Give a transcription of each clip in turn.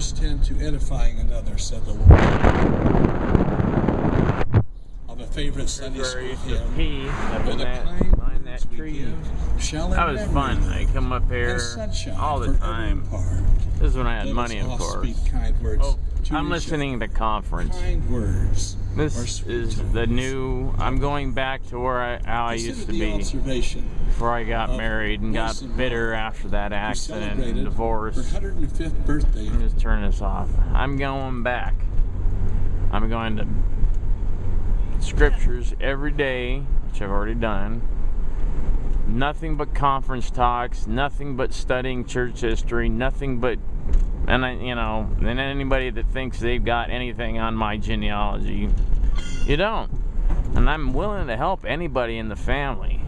years tend to edifying another, said the Lord. Of a favorite Sunday school hymn, for the kind words we give shall that was fun. I come up here all the time. This is when I had money, of course. I'm listening to conference. This is the new. I'm going back to how I used to be before I got married and got bitter after that accident and divorce. Let me just turn this off. I'm going back. I'm going to scriptures every day, which I've already done. Nothing but conference talks, nothing but studying church history, nothing but, and anybody that thinks they've got anything on my genealogy, you don't. And I'm willing to help anybody in the family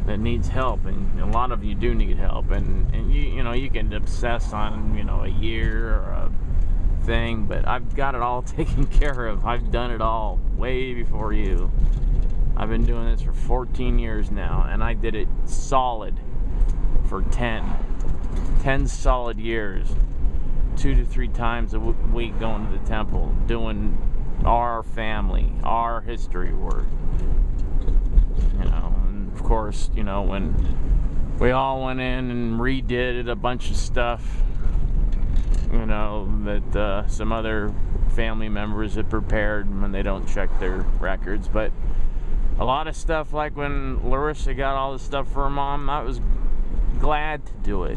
that needs help, and a lot of you do need help, and you can obsess on a year or a thing, but I've got it all taken care of. I've done it all way before you. I've been doing this for 14 years now, and I did it solid for 10 solid years, 2 to 3 times a week going to the temple, doing our family, our history work. And of course, when we all went in and redid a bunch of stuff, that some other family members had prepared when they don't check their records, but a lot of stuff, like when Larissa got all this stuff for her mom, I was glad to do it.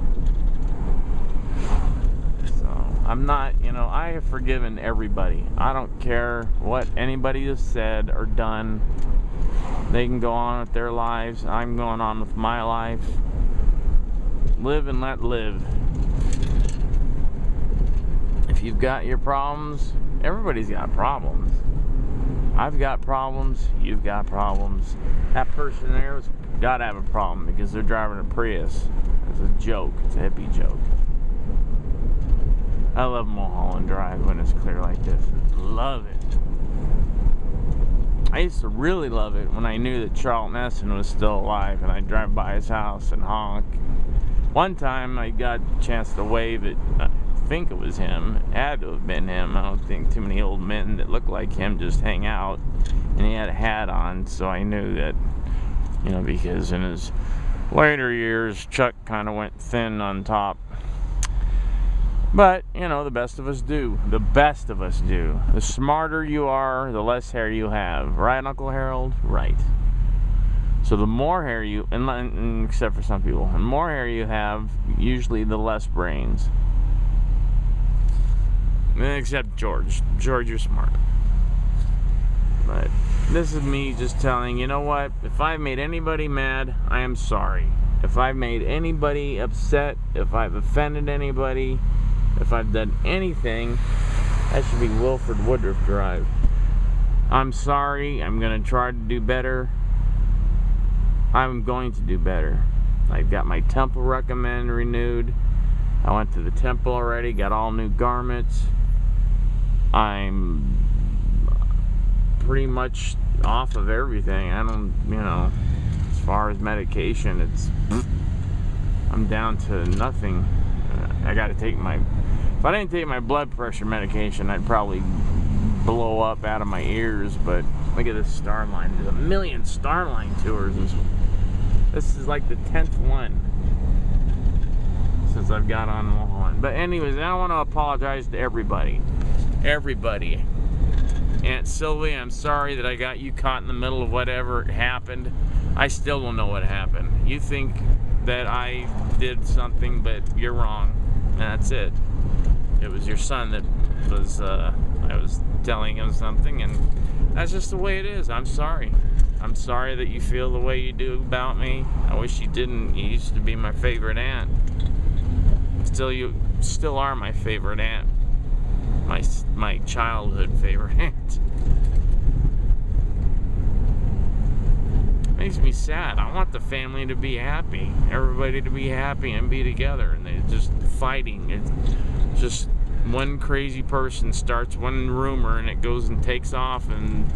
So I'm not, I have forgiven everybody. I don't care what anybody has said or done. They can go on with their lives. I'm going on with my life. Live and let live. If you've got your problems, everybody's got problems. I've got problems, you've got problems. That person there's got to have a problem because they're driving a Prius. It's a joke. It's a hippie joke. I love Mulholland Drive when it's clear like this. Love it. I used to really love it when I knew that Charlton Essen was still alive, and I'd drive by his house and honk. One time I got a chance to wave at, I think it was him. It had to have been him. I don't think too many old men that look like him just hang out. And he had a hat on, so I knew that, because in his later years, Chuck kind of went thin on top. But, the best of us do. The best of us do. The smarter you are, the less hair you have. Right, Uncle Harold? Right. So the more hair you, and except for some people, the more hair you have, usually the less brains. Except George. George, you're smart. But this is me just telling, you know what? If I've made anybody mad, I am sorry. If I've made anybody upset, if I've offended anybody, if I've done anything, that should be Wilford Woodruff Drive. I'm sorry. I'm going to try to do better. I'm going to do better. I've got my temple recommend renewed. I went to the temple already, got all new garments. I'm pretty much off of everything. I don't, as far as medication, I'm down to nothing. I got to take if I didn't take my blood pressure medication, I'd probably blow up out of my ears. But look at this Starline. There's a million Starline tours. This is like the 10th one since I've got on Mulholland. But anyways, I want to apologize to everybody. Everybody. Aunt Sylvia, I'm sorry that I got you caught in the middle of whatever happened. I still don't know what happened. You think that I did something, but you're wrong. And that's it. It was your son that was, I was telling him something, and that's just the way it is. I'm sorry. I'm sorry that you feel the way you do about me. I wish you didn't. You used to be my favorite aunt. You still are my favorite aunt. My childhood favorite aunt. Makes me sad. I want the family to be happy. Everybody to be happy and be together, and they're just fighting. It's just one crazy person starts one rumor and it goes and takes off, and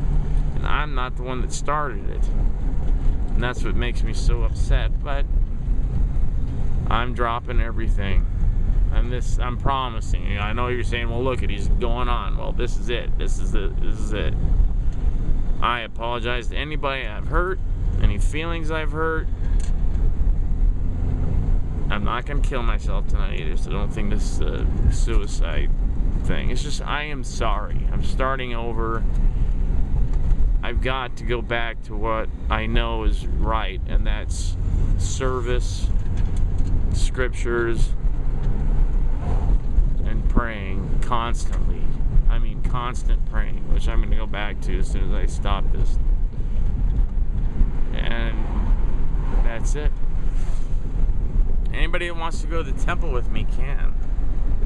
I'm not the one that started it. And that's what makes me so upset. But I'm dropping everything. And this, I'm promising you. I know you're saying, well, look, he's going on. Well, this is it. This is it. I apologize to anybody I've hurt, any feelings I've hurt. I'm not going to kill myself tonight either, so don't think this is a suicide thing. It's just, I am sorry. I'm starting over. I've got to go back to what I know is right, and that's service, scriptures, and praying constantly. I mean, constant praying, which I'm going to go back to as soon as I stop this. And that's it. Anybody that wants to go to the temple with me can.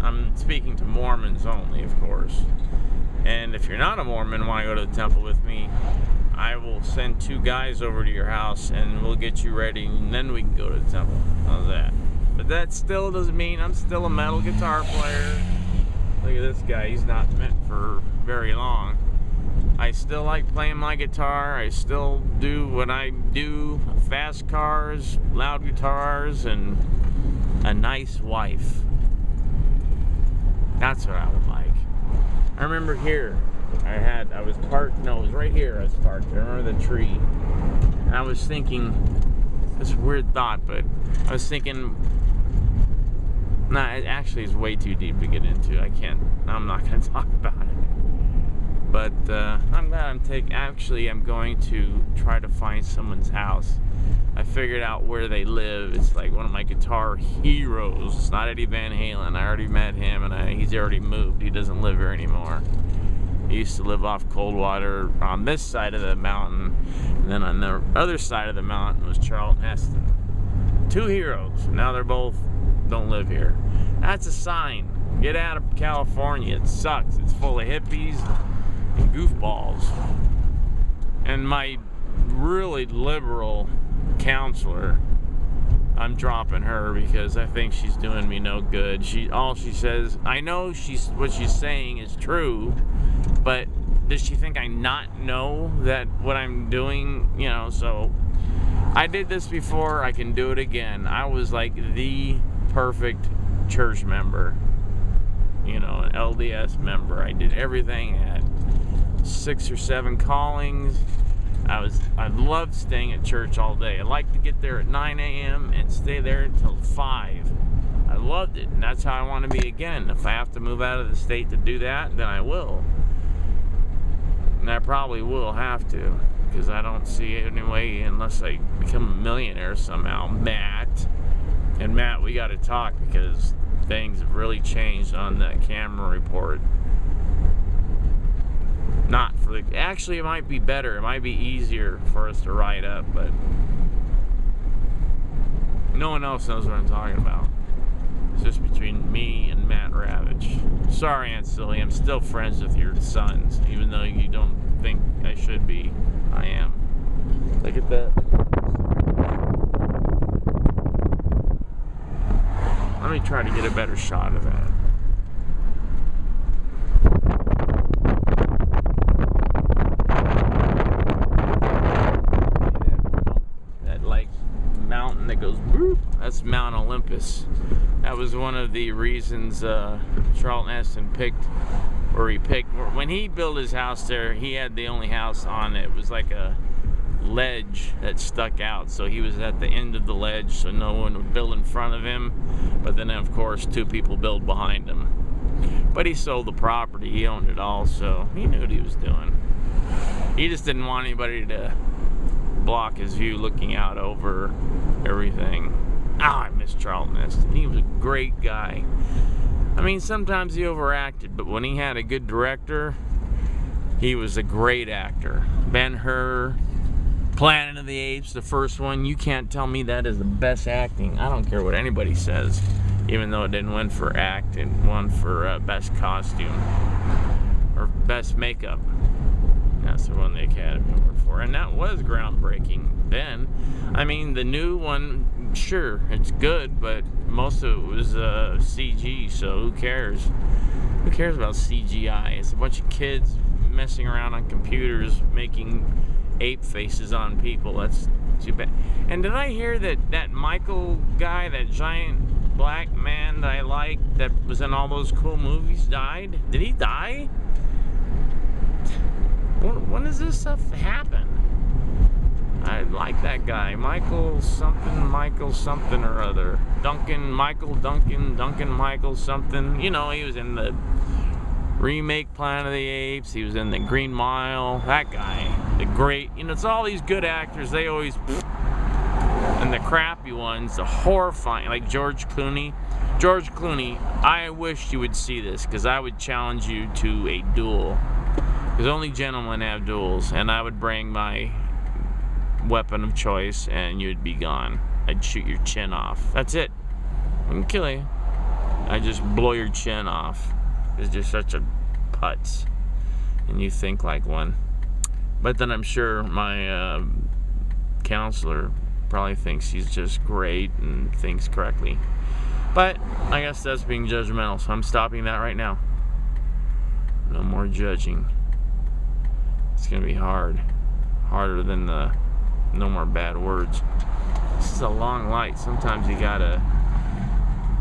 I'm speaking to Mormons only, of course. And if you're not a Mormon and want to go to the temple with me, I will send 2 guys over to your house and we'll get you ready, and then we can go to the temple. How's that? But that still doesn't mean I'm still a metal guitar player. Look at this guy. He's not meant for very long. I still like playing my guitar. I still do what I do. Fast cars, loud guitars, and a nice wife. That's what I would like. I remember here, I was parked, no, it was right here I was parked. I remember the tree. And I was thinking, this is a weird thought, but I was thinking, it actually is way too deep to get into. I'm not going to talk about it. But I'm glad I'm going to try to find someone's house. I figured out where they live. It's like one of my guitar heroes. It's not Eddie Van Halen. I already met him, and he's already moved. He doesn't live here anymore. He used to live off Coldwater on this side of the mountain, and then on the other side of the mountain was Charlton Heston. 2 heroes. Now they're both don't live here. That's a sign. Get out of California. It sucks. It's full of hippies and goofballs. And my really liberal counselor, I'm dropping her because I think she's doing me no good. All she says, I know what she's saying is true, but does she think I not know that what I'm doing, so I did this before, I can do it again. I was like the perfect church member, an LDS member. I did everything. I had 6 or 7 callings. I loved staying at church all day. I liked to get there at 9 a.m. and stay there until 5. I loved it, and that's how I want to be again. If I have to move out of the state to do that, then I will. And I probably will have to, because I don't see any way unless I become a millionaire somehow. Matt, we got to talk because things have really changed on that camera report. Actually, it might be better. It might be easier for us to write up, but no one else knows what I'm talking about. It's just between me and Matt Ravitch. Sorry, Aunt Silly, I'm still friends with your sons, even though you don't think I should be. I am. Look at that. Let me try to get a better shot of that. Mountain that goes boop. That's Mount Olympus. That was one of the reasons Charlton Heston picked when he built his house there. He had the only house on it. It was like a ledge that stuck out, so he was at the end of the ledge, so no one would build in front of him, but then of course 2 people built behind him. But he sold the property. He owned it all, so he knew what he was doing. He just didn't want anybody to block his view looking out over everything. I miss Charlton Heston. He was a great guy. I mean, sometimes he overacted, but when he had a good director, he was a great actor. Ben-Hur, Planet of the Apes, the first one, you can't tell me that is the best acting. I don't care what anybody says, even though it didn't win for act, it won for best costume or best makeup. That's the one the Academy Award for, and that was groundbreaking then. I mean, the new one, sure, it's good, but most of it was CG, so who cares? Who cares about CGI? It's a bunch of kids messing around on computers making ape faces on people. That's too bad. And did I hear that Michael guy, that giant black man that I liked that was in all those cool movies died? Did he die? When does this stuff happen? I like that guy. Michael something or other. Duncan Michael something. You know, he was in the remake Planet of the Apes. He was in the Green Mile. That guy. The great, you know, it's all these good actors. They always, and the crappy ones, the horrifying, like George Clooney. George Clooney, I wish you would see this, because I would challenge you to a duel. Because only gentlemen have duels, and I would bring my weapon of choice and you'd be gone. I'd shoot your chin off. That's it. I wouldn't kill you. I'd just blow your chin off. It's just such a putz. And you think like one. But then I'm sure my counselor probably thinks he's just great and thinks correctly. But I guess that's being judgmental, so I'm stopping that right now. No more judging. It's gonna be hard. Harder than the no more bad words. This is a long light. Sometimes you gotta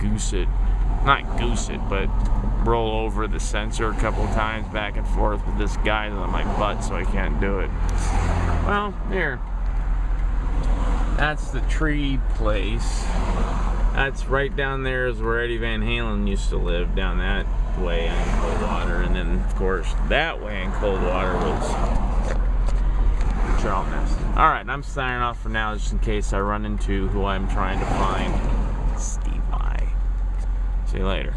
goose it. Not goose it, but roll over the sensor a couple of times back and forth with this guy's on my butt, so I can't do it. Well, here. That's the tree place. That's right down there is where Eddie Van Halen used to live, down that way in Coldwater. And then, of course, that way in Coldwater was Charlton Nest. Alright, I'm signing off for now just in case I run into who I'm trying to find. Steve I. See you later.